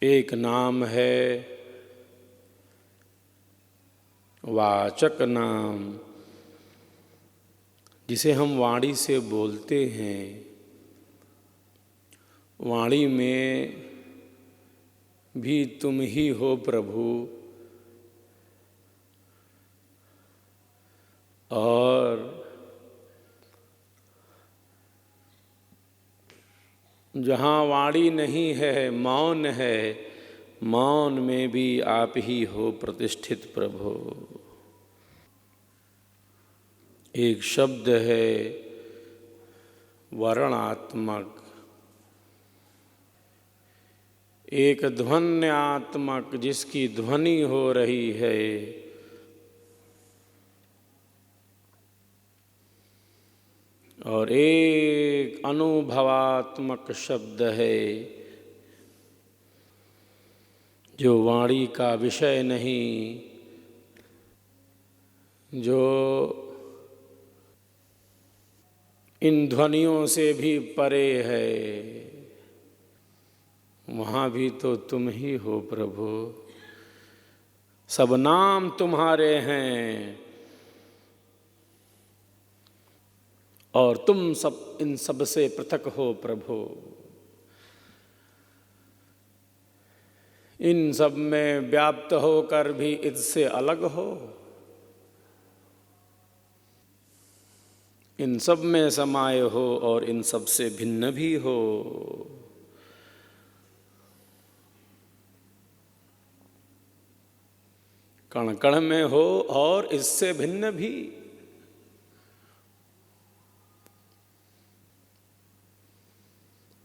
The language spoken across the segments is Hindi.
एक नाम है वाचक नाम, जिसे हम वाणी से बोलते हैं। वाणी में भी तुम ही हो प्रभु, और जहाँ वाणी नहीं है, मौन है, मौन में भी आप ही हो प्रतिष्ठित प्रभु। एक शब्द है वर्णात्मक, एक ध्वन्यात्मक जिसकी ध्वनि हो रही है, और एक अनुभवात्मक शब्द है जो वाणी का विषय नहीं, जो इन ध्वनियों से भी परे है। वहाँ भी तो तुम ही हो प्रभु। सब नाम तुम्हारे हैं और तुम सब इन सब से पृथक हो प्रभु। इन सब में व्याप्त होकर भी इससे अलग हो, इन सब में समाये हो और इन सब से भिन्न भी हो। कण कण में हो और इससे भिन्न भी।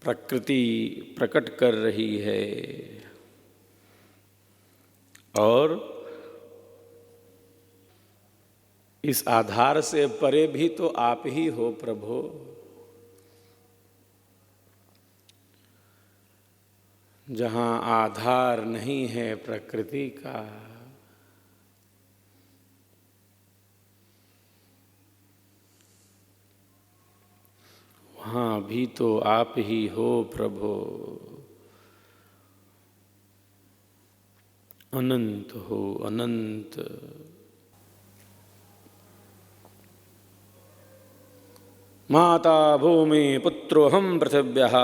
प्रकृति प्रकट कर रही है और इस आधार से परे भी तो आप ही हो प्रभु। जहाँ आधार नहीं है प्रकृति का, वहाँ भी तो आप ही हो प्रभु। अनंत हो अनंत। माता भूमि पुत्रोऽहं पृथिव्यः।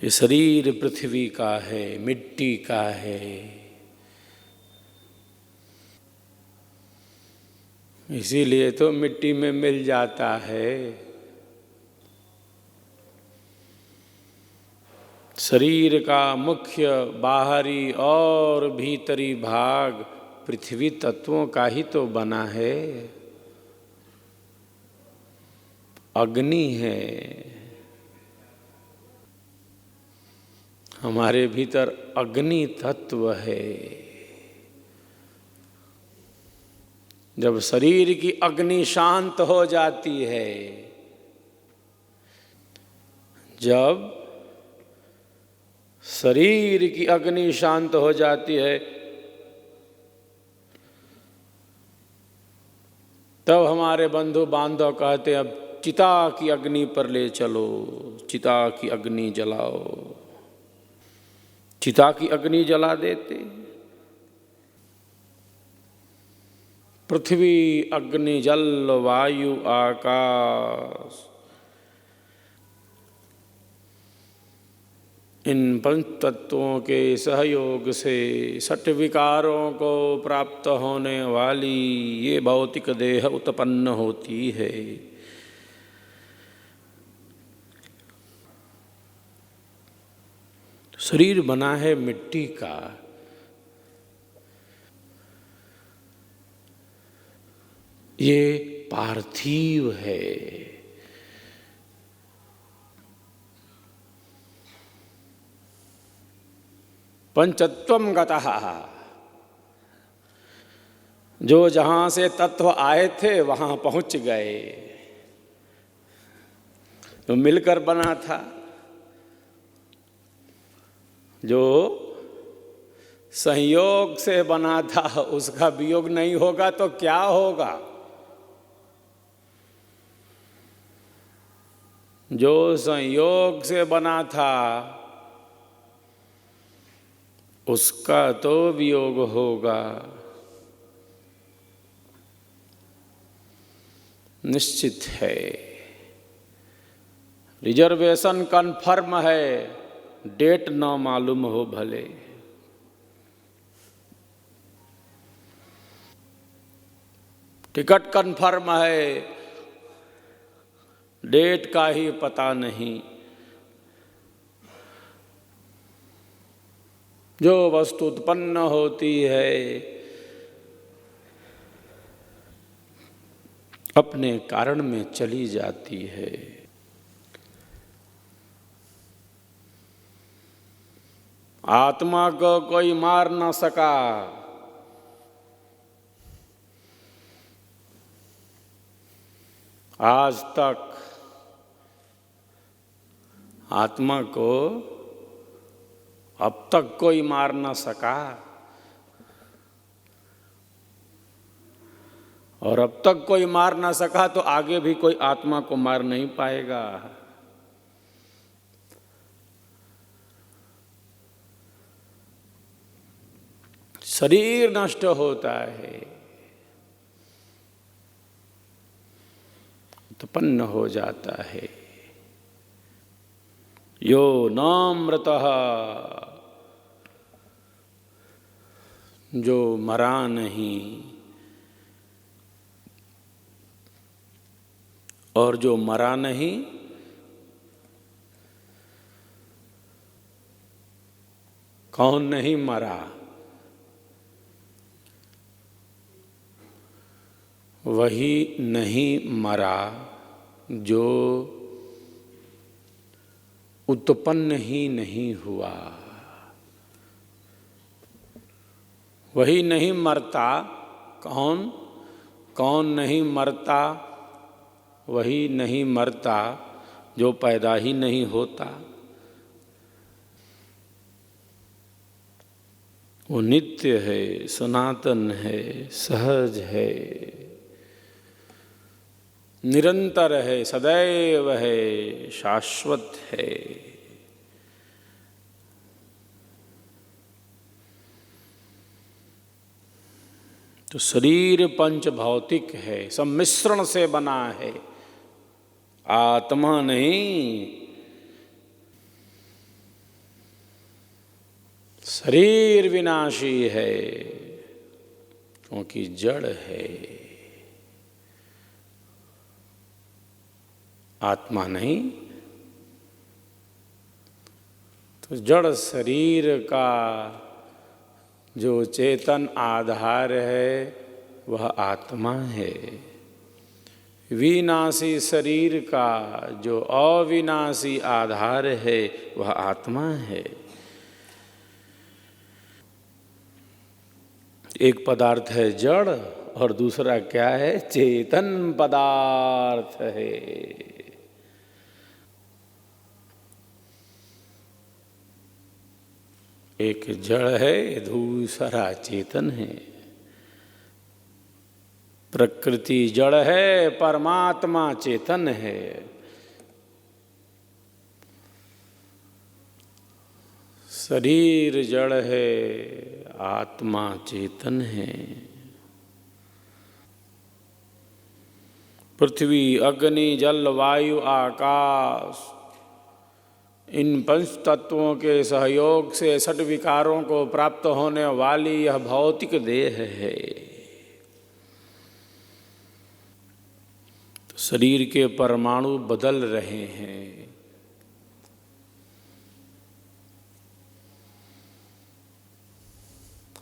ये शरीर पृथ्वी का है, मिट्टी का है। इसीलिए तो मिट्टी में मिल जाता है। शरीर का मुख्य बाहरी और भीतरी भाग पृथ्वी तत्वों का ही तो बना है। अग्नि है हमारे भीतर, अग्नि तत्व है। जब शरीर की अग्नि शांत हो जाती है, जब शरीर की अग्नि शांत हो जाती है, तब हमारे बंधु बांधव कहते अब चिता की अग्नि पर ले चलो, चिता की अग्नि जलाओ। चिता की अग्नि जला देते। पृथ्वी अग्नि जल वायु आकाश, इन पंच तत्वों के सहयोग से षट विकारों को प्राप्त होने वाली ये भौतिक देह उत्पन्न होती है। शरीर बना है मिट्टी का। ये पार्थिव है। पंचत्वम गतः, जो जहाँ से तत्व आए थे वहाँ पहुँच गए। तो मिलकर बना था, जो संयोग से बना था उसका वियोग नहीं होगा तो क्या होगा। जो संयोग से बना था उसका तो वियोग होगा, निश्चित है। रिजर्वेशन कन्फर्म है, डेट न मालूम हो भले। टिकट कन्फर्म है, डेट का ही पता नहीं। जो वस्तु उत्पन्न होती है अपने कारण में चली जाती है। आत्मा को कोई मार न सका, आज तक आत्मा को अब तक कोई मार न सका, और अब तक कोई मार ना सका तो आगे भी कोई आत्मा को मार नहीं पाएगा। शरीर नष्ट होता है, उत्पन्न हो जाता है। यो नामृतः, जो मरा नहीं, और जो मरा नहीं कौन नहीं मरा? वही नहीं मरा जो उत्पन्न ही नहीं हुआ। वही नहीं मरता। कौन? कौन नहीं मरता? वही नहीं मरता जो पैदा ही नहीं होता। वो नित्य है, सनातन है, सहज है, निरंतर है, सदैव है, शाश्वत है। तो शरीर पंच भौतिक है, सब मिश्रण से बना है, आत्मा नहीं। शरीर विनाशी है क्योंकि जड़ है, आत्मा नहीं। तो जड़ शरीर का जो चेतन आधार है वह आत्मा है। विनाशी शरीर का जो अविनाशी आधार है वह आत्मा है। एक पदार्थ है जड़ और दूसरा क्या है? चेतन पदार्थ है। एक जड़ है, दूसरा चेतन है। प्रकृति जड़ है, परमात्मा चेतन है। शरीर जड़ है, आत्मा चेतन है। पृथ्वी, अग्नि, जल, वायु, आकाश, इन पंच तत्वों के सहयोग से षट विकारों को प्राप्त होने वाली यह भौतिक देह है। तो शरीर के परमाणु बदल रहे हैं।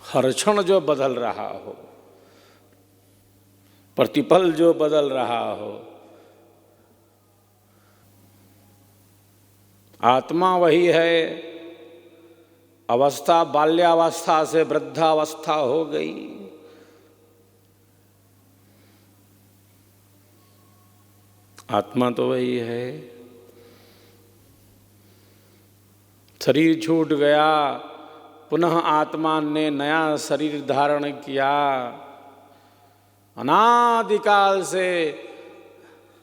हर क्षण जो बदल रहा हो, प्रतिपल जो बदल रहा हो, आत्मा वही है। अवस्था बाल्यावस्था से वृद्धावस्था हो गई, आत्मा तो वही है। शरीर छूट गया, पुनः आत्मा ने नया शरीर धारण किया। अनादिकाल से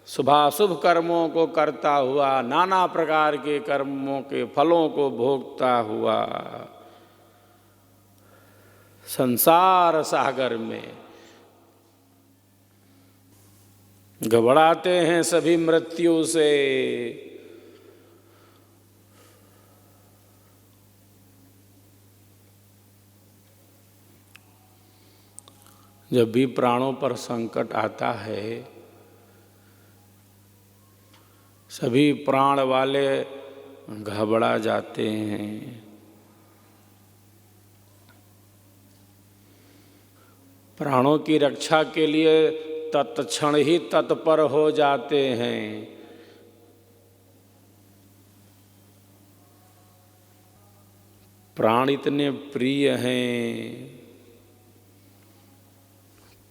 शुभाशुभ कर्मों को करता हुआ, नाना प्रकार के कर्मों के फलों को भोगता हुआ संसार सागर में घबराते हैं सभी मृत्यु से। जब भी प्राणों पर संकट आता है, सभी प्राण वाले घबरा जाते हैं। प्राणों की रक्षा के लिए तत्क्षण ही तत्पर हो जाते हैं। प्राण इतने प्रिय हैं,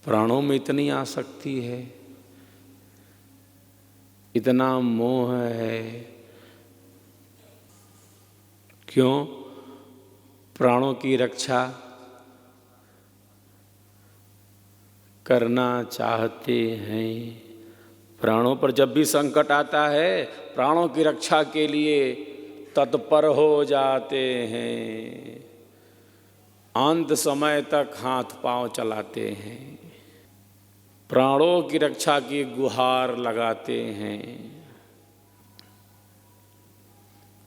प्राणों में इतनी आसक्ति है, इतना मोह है। क्यों? प्राणों की रक्षा करना चाहते हैं। प्राणों पर जब भी संकट आता है, प्राणों की रक्षा के लिए तत्पर हो जाते हैं। अंत समय तक हाथ पांव चलाते हैं, प्राणों की रक्षा की गुहार लगाते हैं।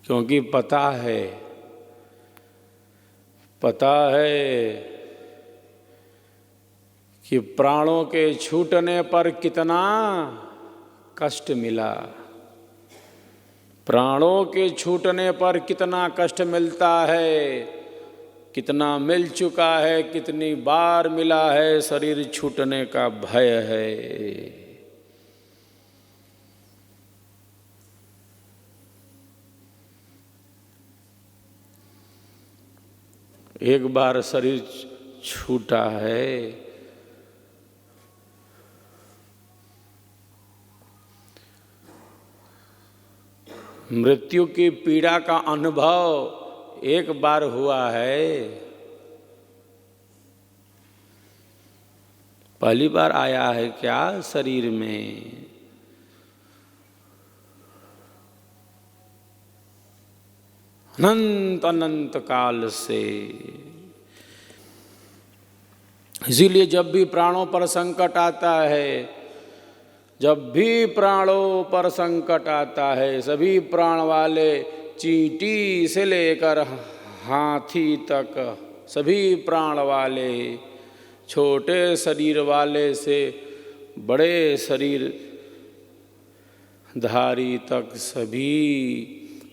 क्योंकि पता है कि प्राणों के छूटने पर कितना कष्ट मिला, प्राणों के छूटने पर कितना कष्ट मिलता है, कितना मिल चुका है, कितनी बार मिला है। शरीर छूटने का भय है। एक बार शरीर छूटा है, मृत्यु की पीड़ा का अनुभव एक बार हुआ है, पहली बार आया है क्या शरीर में? अनंत अनंत काल से। इसीलिए जब भी प्राणों पर संकट आता है, जब भी प्राणों पर संकट आता है, सभी प्राण वाले चींटी से लेकर हाथी तक, सभी प्राण वाले, छोटे शरीर वाले से बड़े शरीर धारी तक, सभी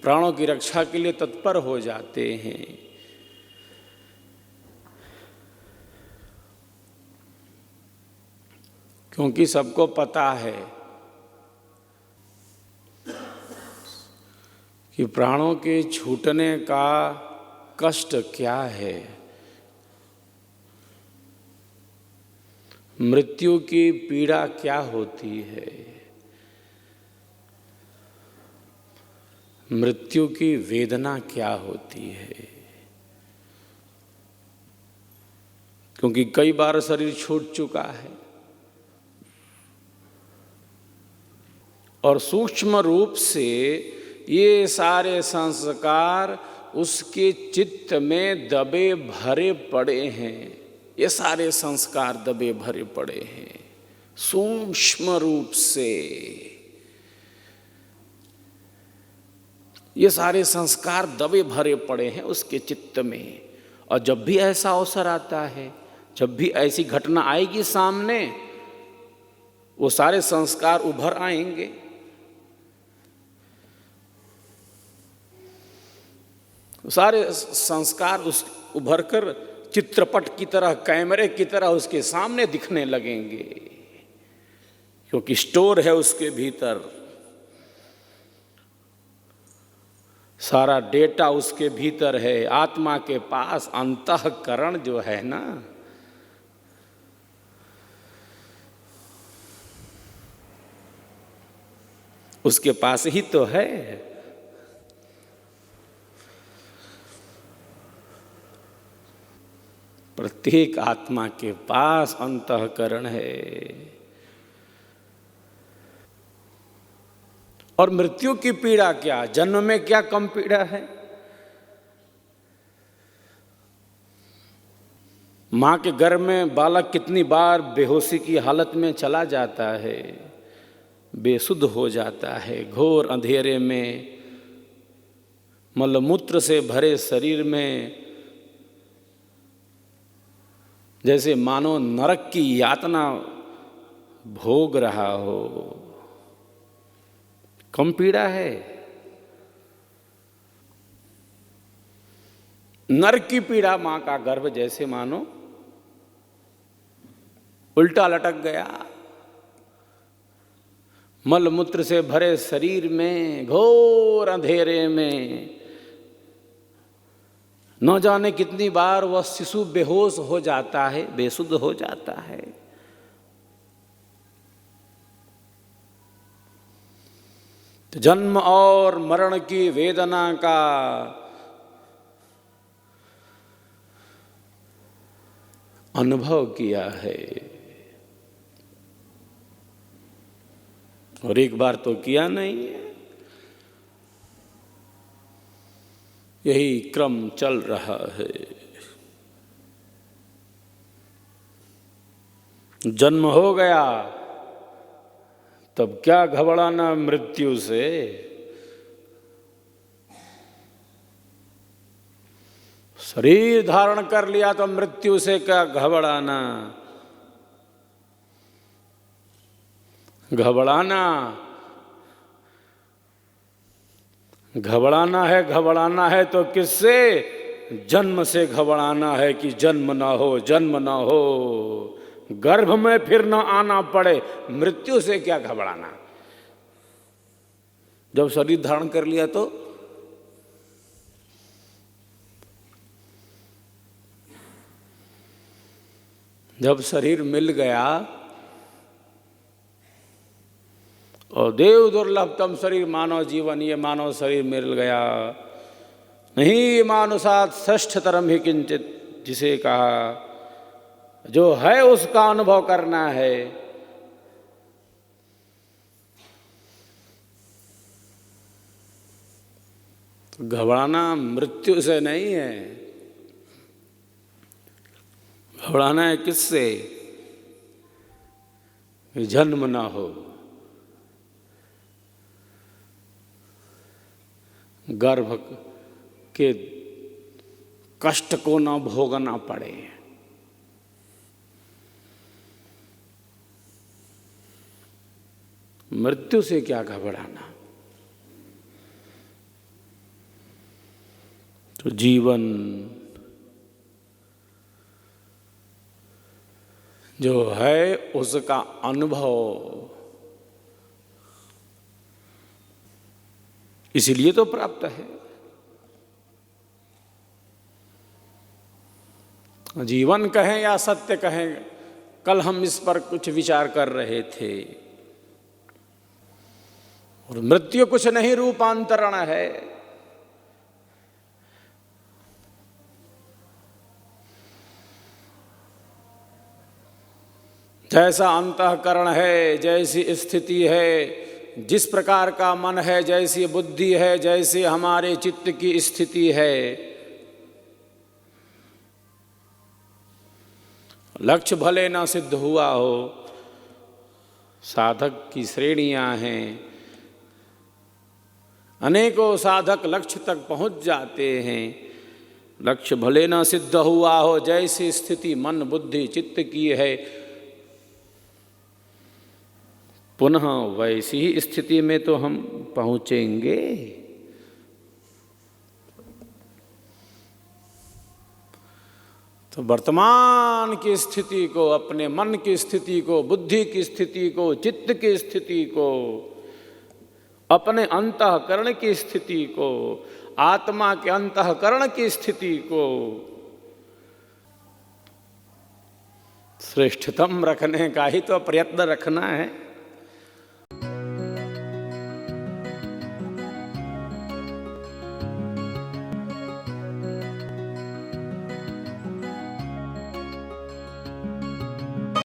प्राणों की रक्षा के लिए तत्पर हो जाते हैं। क्योंकि सबको पता है कि प्राणों के छूटने का कष्ट क्या है, मृत्यु की पीड़ा क्या होती है, मृत्यु की वेदना क्या होती है। क्योंकि कई बार शरीर छूट चुका है और सूक्ष्म रूप से ये सारे संस्कार उसके चित्त में दबे भरे पड़े हैं। ये सारे संस्कार दबे भरे पड़े हैं सूक्ष्म रूप से। ये सारे संस्कार दबे भरे पड़े हैं उसके चित्त में। और जब भी ऐसा अवसर आता है, जब भी ऐसी घटना आएगी सामने, वो सारे संस्कार उभर आएंगे। सारे संस्कार उस उभर कर चित्रपट की तरह, कैमरे की तरह उसके सामने दिखने लगेंगे। क्योंकि स्टोर है उसके भीतर, सारा डेटा उसके भीतर है। आत्मा के पास अंतःकरण जो है ना, उसके पास ही तो है। प्रत्येक आत्मा के पास अंतःकरण है। और मृत्यु की पीड़ा क्या, जन्म में क्या कम पीड़ा है। मां के गर्भ में बालक कितनी बार बेहोशी की हालत में चला जाता है, बेसुध हो जाता है, घोर अंधेरे में, मलमूत्र से भरे शरीर में, जैसे मानो नरक की यातना भोग रहा हो। कम पीड़ा है। नरक की पीड़ा मां का गर्भ जैसे मानो उल्टा लटक गया, मलमूत्र से भरे शरीर में, घोर अंधेरे में, न जाने कितनी बार वह शिशु बेहोश हो जाता है, बेसुध हो जाता है। तो जन्म और मरण की वेदना का अनुभव किया है, और एक बार तो किया नहीं है। यही क्रम चल रहा है। जन्म हो गया तब क्या घबराना मृत्यु से। शरीर धारण कर लिया तो मृत्यु से क्या घबराना। घबराना है तो किससे? जन्म से घबराना है कि जन्म ना हो, गर्भ में फिर न आना पड़े। मृत्यु से क्या घबराना। जब शरीर धारण कर लिया तो जब शरीर मिल गया, और देव दुर्लभतम शरीर मानव जीवन, ये मानव शरीर मिल गया। नहीं मानुषात् श्रेष्ठतरम ही किंचित, जिसे कहा जो है उसका अनुभव करना है। तो घबराना मृत्यु से नहीं है, घबराना है किससे? जन्म ना हो, गर्भ के कष्ट को ना भोगना पड़े। मृत्यु से क्या घबराना। तो जीवन जो है उसका अनुभव इसीलिए तो प्राप्त है। जीवन कहें या सत्य कहें, कल हम इस पर कुछ विचार कर रहे थे। और मृत्यु कुछ नहीं, रूपांतरण है। जैसा अंतःकरण है, जैसी स्थिति है, जिस प्रकार का मन है, जैसी बुद्धि है, जैसी हमारे चित्त की स्थिति है, लक्ष्य भले ना सिद्ध हुआ हो। साधक की श्रेणियां हैं, अनेकों साधक लक्ष्य तक पहुंच जाते हैं। लक्ष्य भले ना सिद्ध हुआ हो, जैसी स्थिति मन बुद्धि चित्त की है, पुनः वैसी ही स्थिति में तो हम पहुंचेंगे। तो वर्तमान की स्थिति को, अपने मन की स्थिति को, बुद्धि की स्थिति को, चित्त की स्थिति को, अपने अंतःकरण की स्थिति को, आत्मा के अंतःकरण की स्थिति को श्रेष्ठतम रखने का ही तो प्रयत्न रखना है।